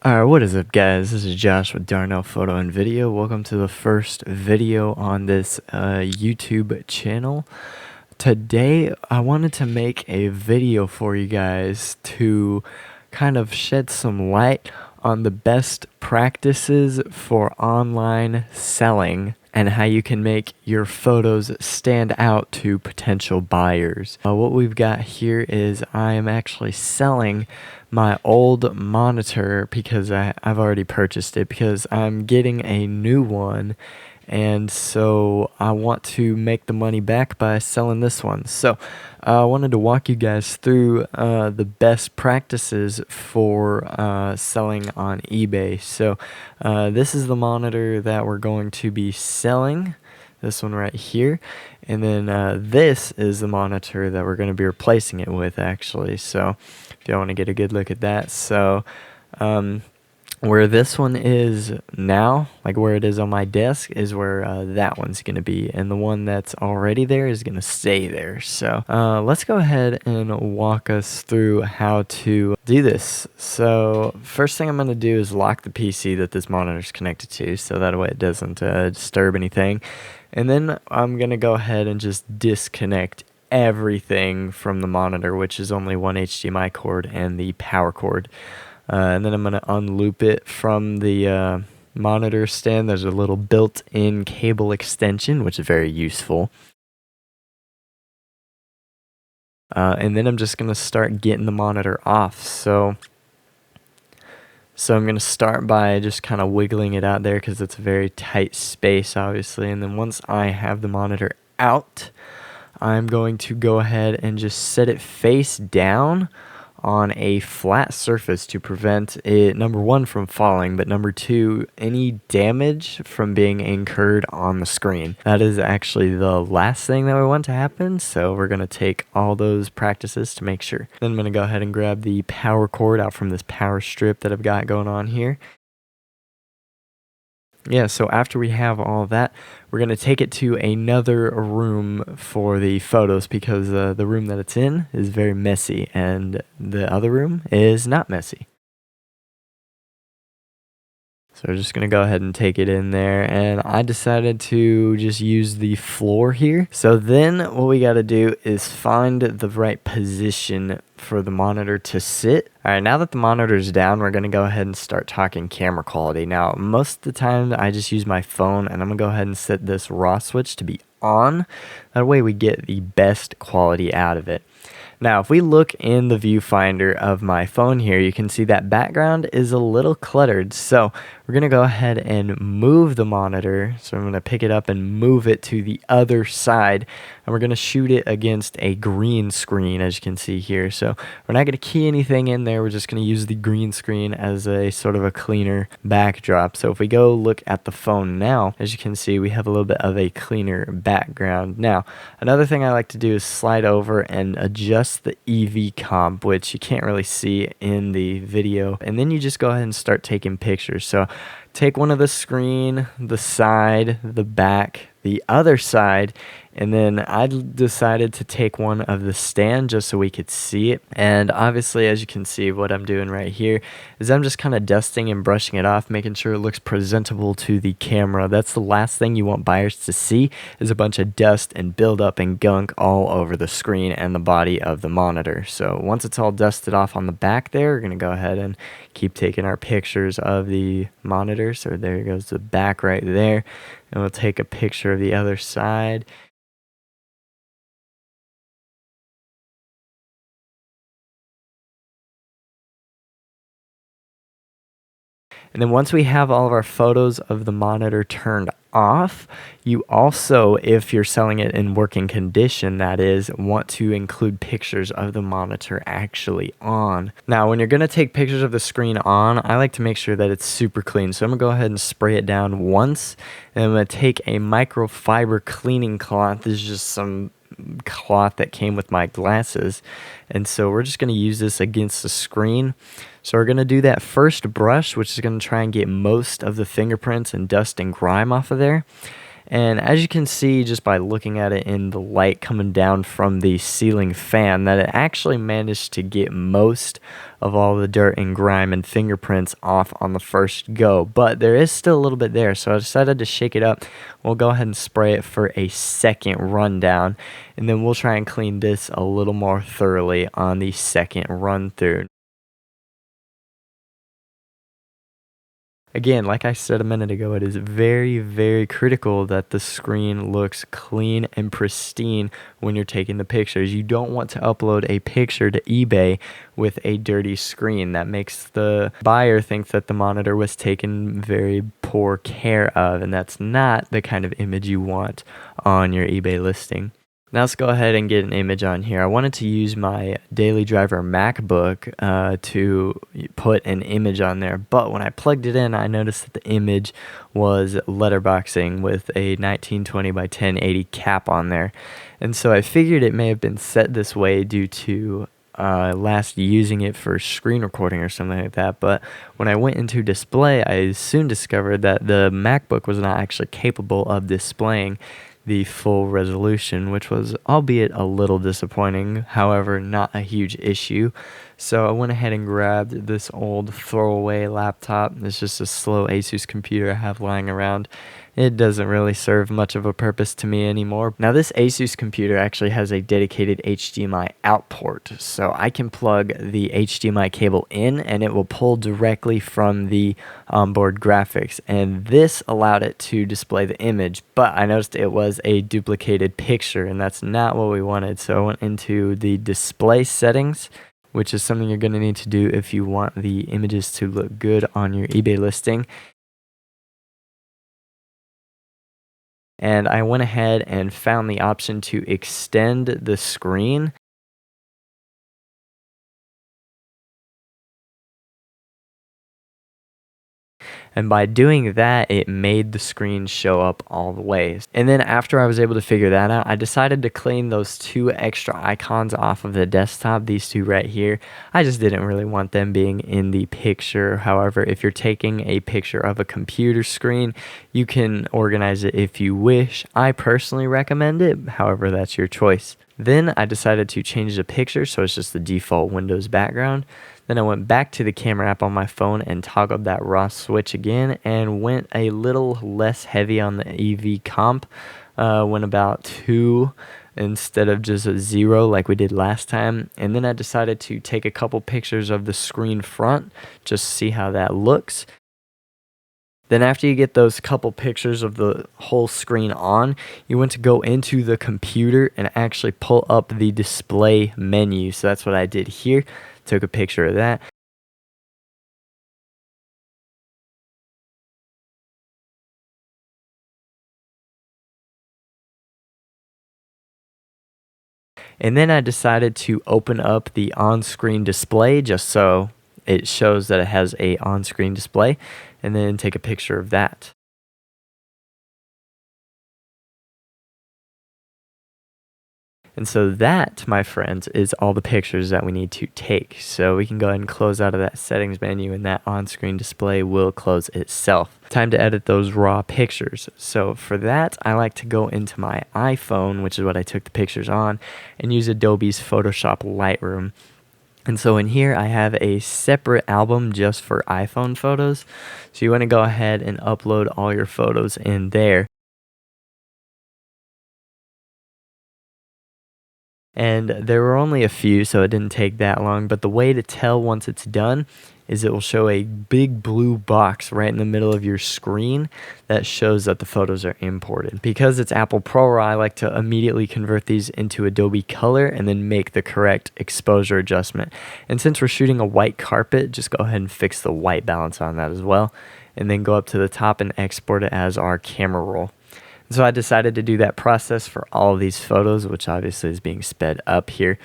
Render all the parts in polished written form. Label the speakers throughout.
Speaker 1: Alright, what is up guys? This is Josh with Darnell Photo and Video. Welcome to the first video on this YouTube channel. Today I wanted to make a video for you guys to kind of shed some light on the best practices for online selling and how you can make your photos stand out to potential buyers. What we've got here is I am actually selling my old monitor because I've already purchased it because I'm getting a new one, and so I want to make the money back by selling this one. So I wanted to walk you guys through the best practices for selling on eBay. So this is the monitor that we're going to be selling, this one right here, and then this is the monitor that we're going to be replacing it with, actually. So if you want to get a good look at that, so where this one is now, like where it is on my desk, is where that one's going to be, and the one that's already there is going to stay there. So let's go ahead and walk us through how to do this. So first thing I'm going to do is lock the PC that this monitor is connected to, so that way it doesn't disturb anything. And then I'm going to go ahead and just disconnect everything from the monitor, which is only one HDMI cord and the power cord. And then I'm going to unloop it from the monitor stand. There's a little built-in cable extension, which is very useful. And then I'm just going to start getting the monitor off. So I'm going to start by just kind of wiggling it out there because it's a very tight space, obviously. And then once I have the monitor out, I'm going to go ahead and just set it face down on a flat surface to prevent it, number one, from falling, but number two, any damage from being incurred on the screen. That is actually the last thing that we want to happen, so we're going to take all those practices to make sure. Then I'm going to go ahead and grab the power cord out from this power strip that I've got going on here. Yeah, so after we have all that, we're going to take it to another room for the photos because the room that it's in is very messy and the other room is not messy. So we're just going to go ahead and take it in there, and I decided to just use the floor here. So then what we got to do is find the right position for the monitor to sit. Alright, now that the monitor is down, we're going to go ahead and start talking camera quality. Now, most of the time I just use my phone, and I'm going to go ahead and set this RAW switch to be on. That way we get the best quality out of it. Now, if we look in the viewfinder of my phone here, you can see that background is a little cluttered. So we're going to go ahead and move the monitor. So I'm going to pick it up and move it to the other side. And we're going to shoot it against a green screen, as you can see here. So we're not going to key anything in there. We're just going to use the green screen as a sort of a cleaner backdrop. So if we go look at the phone now, as you can see, we have a little bit of a cleaner background. Now, another thing I like to do is slide over and adjust the EV comp, which you can't really see in the video, and then you just go ahead and start taking pictures. So take one of the screen, the side, the back, the other side, and then I decided to take one of the stand just so we could see it. And obviously, as you can see, what I'm doing right here is I'm just kind of dusting and brushing it off, making sure it looks presentable to the camera. That's the last thing you want buyers to see, is a bunch of dust and buildup and gunk all over the screen and the body of the monitor. So once it's all dusted off on the back there, we're going to go ahead and keep taking our pictures of the monitor. So there goes the back right there. And we'll take a picture of the other side. And then once we have all of our photos of the monitor turned off, you also, if you're selling it in working condition, that is, want to include pictures of the monitor actually on. Now, when you're going to take pictures of the screen on, I like to make sure that it's super clean. So I'm going to go ahead and spray it down once, and I'm going to take a microfiber cleaning cloth. This is just some cloth that came with my glasses, and so we're just going to use this against the screen. So we're going to do that first brush, which is going to try and get most of the fingerprints and dust and grime off of there. And as you can see just by looking at it in the light coming down from the ceiling fan, that it actually managed to get most of all the dirt and grime and fingerprints off on the first go, but there is still a little bit there, so I decided to shake it up. We'll go ahead and spray it for a second rundown, and then we'll try and clean this a little more thoroughly on the second run through. Again, like I said a minute ago, it is very, very critical that the screen looks clean and pristine when you're taking the pictures. You don't want to upload a picture to eBay with a dirty screen. That makes the buyer think that the monitor was taken very poor care of, and that's not the kind of image you want on your eBay listing. Now let's go ahead and get an image on here. I wanted to use my daily driver MacBook to put an image on there, but when I plugged it in, I noticed that the image was letterboxing with a 1920 by 1080 cap on there. And so I figured it may have been set this way due to last using it for screen recording or something like that. But when I went into display, I soon discovered that the MacBook was not actually capable of displaying the full resolution, which was albeit a little disappointing, however not a huge issue. So I went ahead and grabbed this old throwaway laptop. It's just a slow Asus computer I have lying around. It doesn't really serve much of a purpose to me anymore. Now this Asus computer actually has a dedicated HDMI out port, so I can plug the HDMI cable in and it will pull directly from the onboard graphics, and this allowed it to display the image, but I noticed it was a duplicated picture and that's not what we wanted. So I went into the display settings, which is something you're going to need to do if you want the images to look good on your eBay listing. And I went ahead and found the option to extend the screen. And by doing that, it made the screen show up all the way. And then after I was able to figure that out, I decided to clean those two extra icons off of the desktop, these two right here. I just didn't really want them being in the picture. However, if you're taking a picture of a computer screen, you can organize it if you wish. I personally recommend it. However, that's your choice. Then I decided to change the picture so it's just the default Windows background. Then I went back to the camera app on my phone and toggled that raw switch again and went a little less heavy on the EV comp. Went about 2 instead of just a 0 like we did last time. And then I decided to take a couple pictures of the screen front just to see how that looks. Then after you get those couple pictures of the whole screen on, you want to go into the computer and actually pull up the display menu. So that's what I did here. Took a picture of that. And then I decided to open up the on-screen display just so it shows that it has a on-screen display, and then take a picture of that. And so that, my friends, is all the pictures that we need to take. So we can go ahead and close out of that settings menu and that on-screen display will close itself. Time to edit those raw pictures. So for that, I like to go into my iPhone, which is what I took the pictures on, and use Adobe's Photoshop Lightroom. And so in here, I have a separate album just for iPhone photos. So you want to go ahead and upload all your photos in there. And there were only a few, so it didn't take that long. But the way to tell once it's done is it will show a big blue box right in the middle of your screen that shows that the photos are imported. Because it's Apple ProRAW, I like to immediately convert these into Adobe Color and then make the correct exposure adjustment. And since we're shooting a white carpet, just go ahead and fix the white balance on that as well. And then go up to the top and export it as our camera roll. So I decided to do that process for all of these photos, which obviously is being sped up here.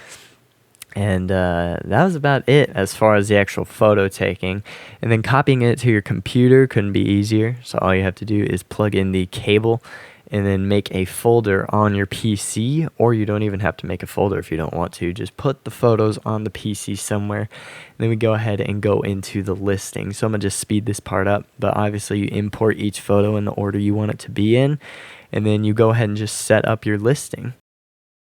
Speaker 1: And that was about it as far as the actual photo taking. And then copying it to your computer couldn't be easier. So all you have to do is plug in the cable and then make a folder on your PC, or you don't even have to make a folder if you don't want to. Just put the photos on the PC somewhere. And then we go ahead and go into the listing. So I'm going to just speed this part up, but obviously you import each photo in the order you want it to be in. and then you go ahead and just set up your listing.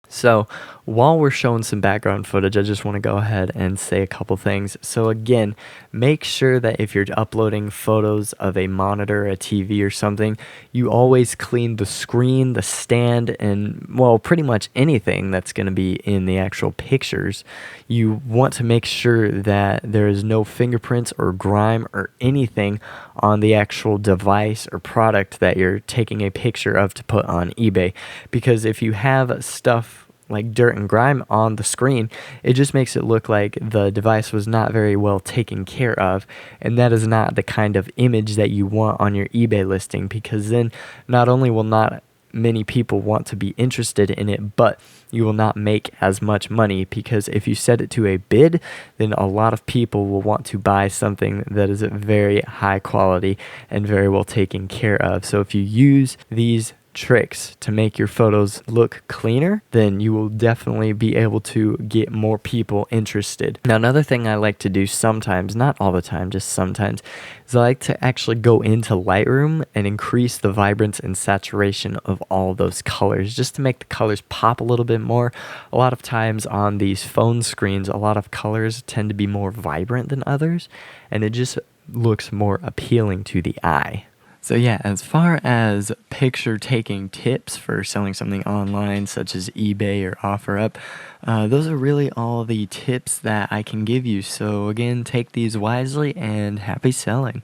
Speaker 1: So while we're showing some background footage, I just want to go ahead and say a couple things. So again, make sure that if you're uploading photos of a monitor, a TV or something, you always clean the screen, the stand, and well, pretty much anything that's going to be in the actual pictures. You want to make sure that there is no fingerprints or grime or anything on the actual device or product that you're taking a picture of to put on eBay. Because if you have stuff like dirt and grime on the screen, it just makes it look like the device was not very well taken care of, and that is not the kind of image that you want on your eBay listing, because then not only will not many people want to be interested in it, but you will not make as much money, because if you set it to a bid, then a lot of people will want to buy something that is very high quality and very well taken care of. So if you use these tricks to make your photos look cleaner, then you will definitely be able to get more people interested. Now, another thing I like to do sometimes, not all the time, just sometimes, is I like to actually go into Lightroom and increase the vibrance and saturation of all those colors, just to make the colors pop a little bit more. A lot of times on these phone screens, a lot of colors tend to be more vibrant than others, and it just looks more appealing to the eye. So yeah, as far as picture taking tips for selling something online, such as eBay or Offerup, those are really all the tips that I can give you. So again, take these wisely and happy selling.